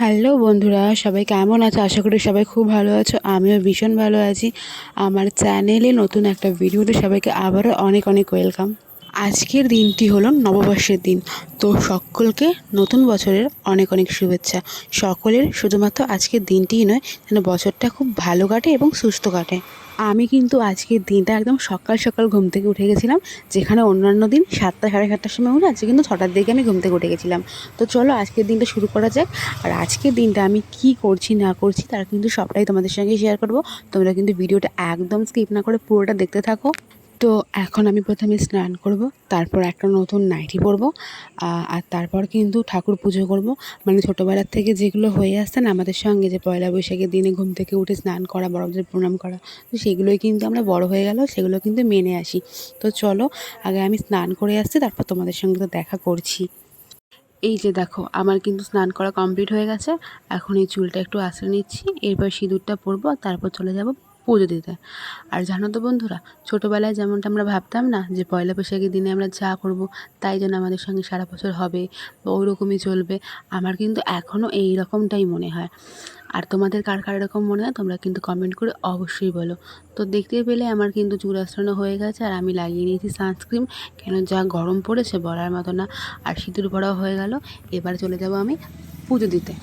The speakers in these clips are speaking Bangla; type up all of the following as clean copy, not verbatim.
হ্যালো বন্ধুরা, সবাই কেমন আছো? আশা করি সবাই খুব ভালো আছো। আমিও ভীষণ ভালো আছি। আমার চ্যানেলে নতুন একটা ভিডিওতে সবাইকে আবারও অনেক অনেক ওয়েলকাম। আজকের দিনটি হলো নববর্ষের দিন। তো সকলকে নতুন বছরের অনেক অনেক শুভেচ্ছা। সকলের শুধুমাত্র আজকের দিনটিই নয়, যেন বছরটা খুব ভালো কাটে এবং সুস্থ কাটে। আমি কিন্তু আজকের দিনটা একদম সকাল সকাল ঘুম থেকে উঠে গেছিলাম। যেখানে অন্যান্য দিন 7টা সাড়ে 7টার সময় উঠে, আজকে কিন্তু 6টার দিকে আমি ঘুম থেকে উঠে গেছিলাম। তো চলো আজকের দিনটা শুরু করা যাক। আর আজকের দিনটা আমি কি করছি না করছি তার কিন্তু সবটাই তোমাদের সঙ্গে শেয়ার করব। তোমরা কিন্তু ভিডিওটা একদম স্কিপ না করে পুরোটা দেখতে থাকো। তো এখন আমি প্রথমে স্নান করব, তারপর একটা নতুন নাইটি পরবো, আর তারপর কিন্তু ঠাকুর পুজো করব। মানে ছোটোবেলার থেকে যেগুলো হয়ে আসছে না আমাদের সঙ্গে, যে পয়লা বৈশাখের দিনে ঘুম থেকে উঠে স্নান করা, বড়দের প্রণাম করা, তো সেগুলোই কিন্তু আমরা বড় হয়ে গেল সেগুলো কিন্তু মেনে আসি। তো চলো আগে আমি স্নান করে আসছি, তারপর তোমাদের সঙ্গে তো দেখা করছি। এই যে দেখো, আমার কিন্তু স্নান করা কমপ্লিট হয়ে গেছে। এখন এই চুলটা একটু আঁচড়ে নিচ্ছি, এরপর সিঁদুরটা পরবো, তারপর চলে যাব পুজো দিতে। আর জানো তো বন্ধুরা, ছোটোবেলায় যেমনটা আমরা ভাবতাম না যে পয়লা বৈশাখের দিনে আমরা যা করব তাই যেন আমাদের সঙ্গে সারা বছর হবে বা ওরকমই চলবে, আমার কিন্তু এখনও এই রকমটাই মনে হয়। আর তোমাদের কার কার এরকম মনে হয় তোমরা কিন্তু কমেন্ট করে অবশ্যই বলো। তো দেখতে পেলে আমার কিন্তু চুল আঁচড়ানো হয়ে গেছে, আর আমি লাগিয়ে নিয়েছি সানস্ক্রিন, কেন যা গরম পড়েছে বলার মতো না। আর সিঁদুর পরাও হয়ে গেল। এবার চলে যাব আমি পুজো দিতে।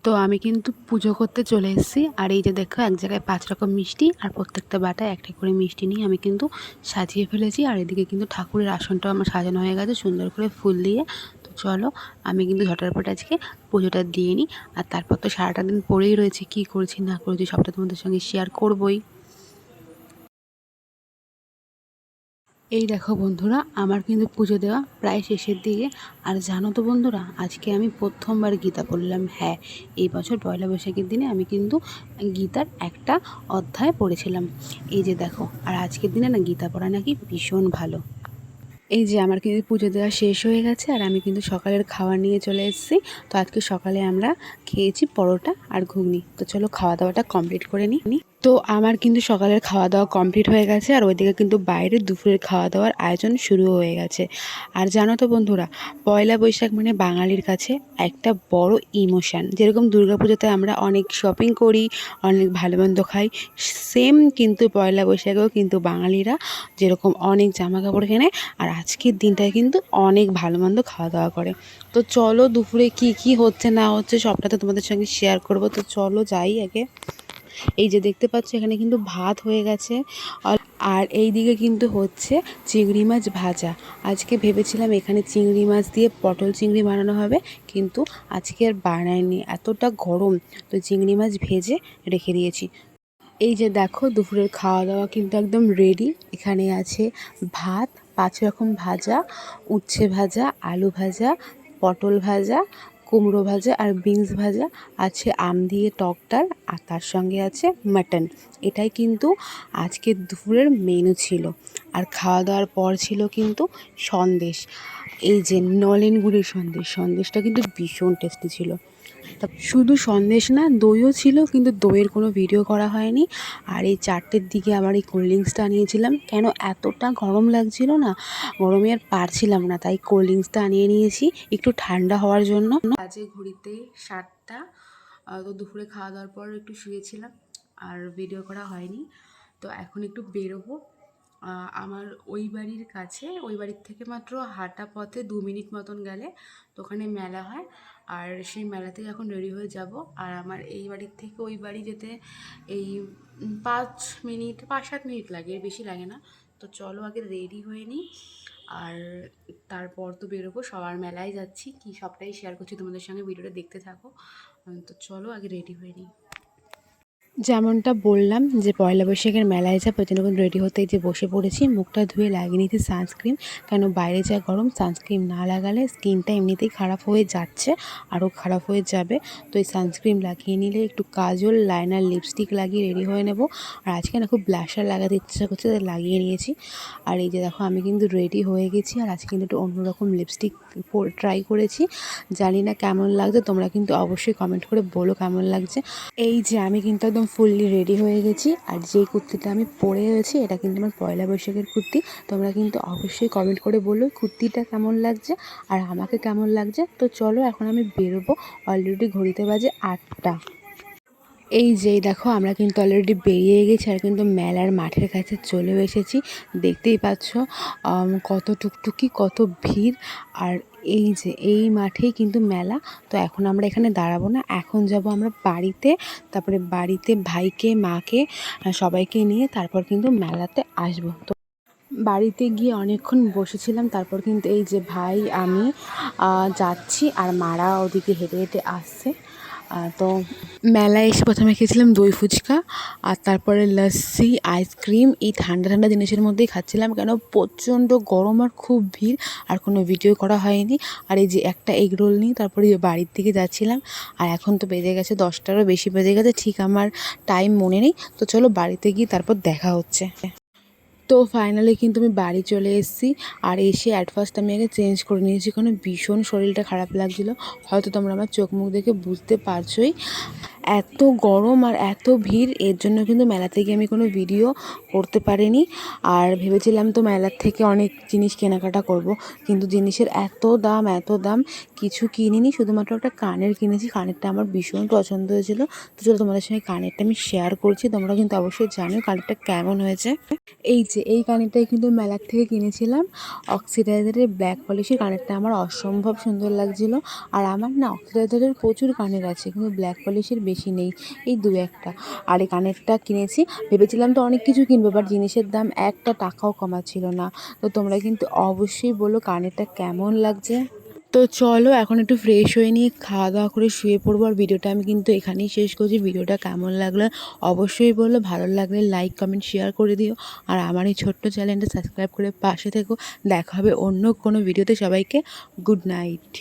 তো আমি কিন্তু পুজো করতে চলে এসেছি। আর এই যে দেখো, এক জায়গায় 5 রকম মিষ্টি আর প্রত্যেকটা বাটায় একটা করে মিষ্টি নিয়ে আমি কিন্তু সাজিয়ে ফেলেছি। আর এদিকে কিন্তু ঠাকুরের আসনটাও আমার সাজানো হয়ে গেছে সুন্দর করে ফুল দিয়ে। তো চলো আমি কিন্তু ঝটারপট আজকে পুজোটা দিয়ে নিই। আর তারপর তো সারাটা দিন পড়েই রয়েছে, কী করছি না করছি সবটা তোমাদের সঙ্গে শেয়ার করবই। এই দেখো বন্ধুরা, আমার কিন্তু পুজো দেওয়া প্রায় শেষের দিকে। আর জানো তো বন্ধুরা, আজকে আমি প্রথমবার গীতা পড়লাম। হ্যাঁ, এই বছর পয়লা বৈশাখের দিনে আমি কিন্তু গীতার একটা অধ্যায় পড়েছিলাম। এই যে দেখো, আর আজকের দিনে না গীতা পড়া নাকি ভীষণ ভালো। এই যে আমার কিন্তু পুজো দেওয়া শেষ হয়ে গেছে, আর আমি কিন্তু সকালের খাবার নিয়ে চলে এসেছি। তো আজকে সকালে আমরা খেয়েছি পরোটা আর ঘুগনি। তো চলো খাওয়া দাওয়াটা কমপ্লিট করে নিই। তো আমার কিন্তু সকালের খাওয়া দাওয়া কমপ্লিট হয়ে গেছে, আর ওইদিকে কিন্তু বাইরে দুপুরের খাওয়া দাওয়ার আয়োজন শুরু হয়ে গেছে। আর জানো তো বন্ধুরা, পয়লা বৈশাখ মানে বাঙালির কাছে একটা বড় ইমোশান। যেরকম দুর্গাপুজোতে আমরা অনেক শপিং করি, অনেক ভালো মন্দ খাই, সেম কিন্তু পয়লা বৈশাখেও কিন্তু বাঙালিরা যেরকম অনেক জামা কাপড় কেনে, আর আজকের দিনটায় কিন্তু অনেক ভালো মন্দ খাওয়া দাওয়া করে। তো চলো দুপুরে কি কি হচ্ছে না হচ্ছে সবটা তো তোমাদের সঙ্গে শেয়ার করব। তো চলো যাই আগে। এই যে দেখতে পাচ্ছ, এখানে কিন্তু ভাত হয়ে গেছে। আর এই দিকে কিন্তু হচ্ছে চিংড়ি মাছ ভাজা। আজকে ভেবেছিলাম এখানে চিংড়ি মাছ দিয়ে পটল চিংড়ি বানানো হবে, কিন্তু আজকে আর বানাইনি, এতটা গরম। তো চিংড়ি মাছ ভেজে রেখে দিয়েছি। এই যে দেখো, দুপুরের খাওয়া দাওয়া কিন্তু একদম রেডি। এখানে আছে ভাত, 5 রকম ভাজা, উচ্ছে ভাজা, আলু ভাজা, পটল ভাজা, কুমড়ো ভাজা আর বিনস ভাজা, আছে আম দিয়ে টক ডাল, আর তার সঙ্গে আছে মাটন। এটাই কিন্তু আজকের দুপুরের মেনু ছিল। আর খাওয়া দাওয়ার পর ছিল কিন্তু সন্দেশ। এই যে নলেন গুড়ের সন্দেশ, সন্দেশটা কিন্তু ভীষণ টেস্টি ছিল। তা শুধু সন্দেশ না, দইও ছিল, কিন্তু দইয়ের কোনো ভিডিও করা হয়নি। আর এই 4টের দিকে আবার এই কোল্ড ড্রিঙ্কসটা নিয়েছিলাম, কেন এতটা গরম লাগছিল না, গরমে আর পারছিলাম না, তাই কোল্ড ড্রিঙ্কসটা আনিয়ে নিয়েছি একটু ঠান্ডা হওয়ার জন্য। বাজে ঘড়িতে 7টা। তো দুপুরে খাওয়া দাওয়ার পর একটু শুয়েছিলাম, আর ভিডিও করা হয়নি। তো এখন একটু বেরোবো। আমার ওই বাড়ির কাছে, ওই বাড়ির থেকে মাত্র হাঁটা পথে 2 মিনিট মতন গেলে তো ওখানে মেলা হয়। আর সেই মেলাতেই এখন রেডি হয়ে যাব। আর আমার এই বাড়ির থেকে ওই বাড়ি যেতে এই 5 মিনিট, 5-7 মিনিট লাগে, এর বেশি লাগে না। তো চলো আগে রেডি হয়ে নিই, আর তারপর তো বেরোবো। সবার মেলায় যাচ্ছি, কি সবটাই শেয়ার করছি তোমাদের সঙ্গে, ভিডিওটা দেখতে থাকো। তো চলো আগে রেডি হয়ে নিই। যেমনটা বললাম যে পয়লা বৈশাখের মেলায় যাবো, ওই জন্য রেডি হতেই যে বসে পড়েছি, মুখটা ধুয়ে লাগিয়ে নিয়েছি সানস্ক্রিন। কেন বাইরে যা গরম, সানস্ক্রিন না লাগালে স্কিনটা এমনিতেই খারাপ হয়ে যাচ্ছে, আরও খারাপ হয়ে যাবে। তো এই সানস্ক্রিন লাগিয়ে নিলে একটু কাজল, লাইনার, লিপস্টিক লাগিয়ে রেডি হয়ে নেব। আর আজকে না খুব ব্লাশার লাগাতে ইচ্ছা করছে, তাই লাগিয়ে নিয়েছি। আর এই যে দেখো, আমি কিন্তু রেডি হয়ে গেছি। আর আজকে কিন্তু একটু অন্যরকম লিপস্টিক ট্রাই করেছি, জানি না কেমন লাগছে, তোমরা কিন্তু অবশ্যই কমেন্ট করে বলো কেমন লাগছে। এই যে আমি কিন্তু একদম একদম ফুললি রেডি হয়ে গেছি। আর যেই কুর্তিটা আমি পরে রয়েছি এটা কিন্তু আমার পয়লা বৈশাখের কুর্তি। তোমরা কিন্তু অবশ্যই কমেন্ট করে বলো কুর্তিটা কেমন লাগছে আর আমাকে কেমন লাগছে। তো চলো এখন আমি বেরোবো, অলরেডি ঘড়িতে বাজে 8টা। এই যে দেখো আমরা কিন্তু অলরেডি বেরিয়ে গেছি আর কিন্তু মেলার মাঠের কাছে চলেও এসেছি। দেখতেই পাচ্ছ কত টুকটুকি, কত ভিড়। আর এই যে এই মাঠেই কিন্তু মেলা। তো এখন আমরা এখানে দাঁড়াবো না, এখন যাব আমরা বাড়িতে। তারপরে বাড়িতে ভাইকে, মাকে, সবাইকে নিয়ে তারপর কিন্তু মেলাতে আসবো। তো বাড়িতে গিয়ে অনেকক্ষণ বসেছিলাম, তারপর কিন্তু এই যে ভাই আমি যাচ্ছি আর মারা ওদিকে হেঁটে হেঁটে আসছে। তো মেলায় এসে প্রথমে খেয়েছিলাম দই ফুচকা আর তারপরে লস্যি, আইসক্রিম। এই ঠান্ডা ঠান্ডা জিনিসের মধ্যেই খাচ্ছিলাম, কেন প্রচণ্ড গরম আর খুব ভিড়, আর কোনো ভিডিও করা হয়নি। আর এই যে একটা এগ রোল নিয়ে তারপরে বাড়ির দিকে যাচ্ছিলাম। আর এখন তো বেজে গেছে 10টারও বেশি বেজে গেছে, ঠিক আমার টাইম মনে নেই। তো চলো বাড়িতে গিয়ে তারপর দেখা হচ্ছে। তো ফাইনালি কিন্তু আমি বাড়ি চলে এসেছি। আর এসে অ্যাট ফার্স্ট আমি আগে চেঞ্জ করে নিয়েছি, কারণ ভীষণ শরীরটা খারাপ লাগছিলো। হয়তো তোমরা আমার চোখ মুখ দেখে বুঝতে পারছোই, এত গরম আর এত ভিড়। এর জন্য কিন্তু মেলা থেকে আমি কোনো ভিডিও করতে পারিনি। আর ভেবেছিলাম তো মেলার থেকে অনেক জিনিস কেনাকাটা করব, কিন্তু জিনিসের এত দাম, এত দাম, কিছু কিনিনি। শুধুমাত্র একটা কানের কিনেছি, কানেরটা আমার ভীষণ পছন্দ হয়েছিল। তো চলো তোমাদের সঙ্গে কানেরটা আমি শেয়ার করছি, তোমরা কিন্তু অবশ্যই জানো কানেরটা কেমন হয়েছে। এই যে এই কানেরটাই কিন্তু মেলার থেকে কিনেছিলাম, অক্সিডাইজারের ব্ল্যাক পলিশের। কানেরটা আমার অসম্ভব সুন্দর লাগছিলো। আর আমার না অক্সিডাইজারের প্রচুর কানের আছে, কিন্তু ব্ল্যাক পলিশের বেশি নেই, এই 2-1টা। আর এই কানেরটা কিনেছি, ভেবেছিলাম তো অনেক কিছু কিনবো, বাট জিনিসের দাম একটা টাকাও কমা ছিল না। তো তোমরা কিন্তু অবশ্যই বলো কানেরটা কেমন লাগছে। তো চলো এখন একটু ফ্রেশ হয়ে নিয়ে খাওয়া দাওয়া করে শুয়ে পড়বো। আর ভিডিওটা আমি কিন্তু এখানেই শেষ করছি। ভিডিওটা কেমন লাগলো অবশ্যই বলো, ভালো লাগলে লাইক কমেন্ট শেয়ার করে দিও। আর আমার এই ছোট্ট চ্যানেলটা সাবস্ক্রাইব করে পাশে থেকো। দেখা হবে অন্য কোনো ভিডিওতে। সবাইকে গুড নাইট।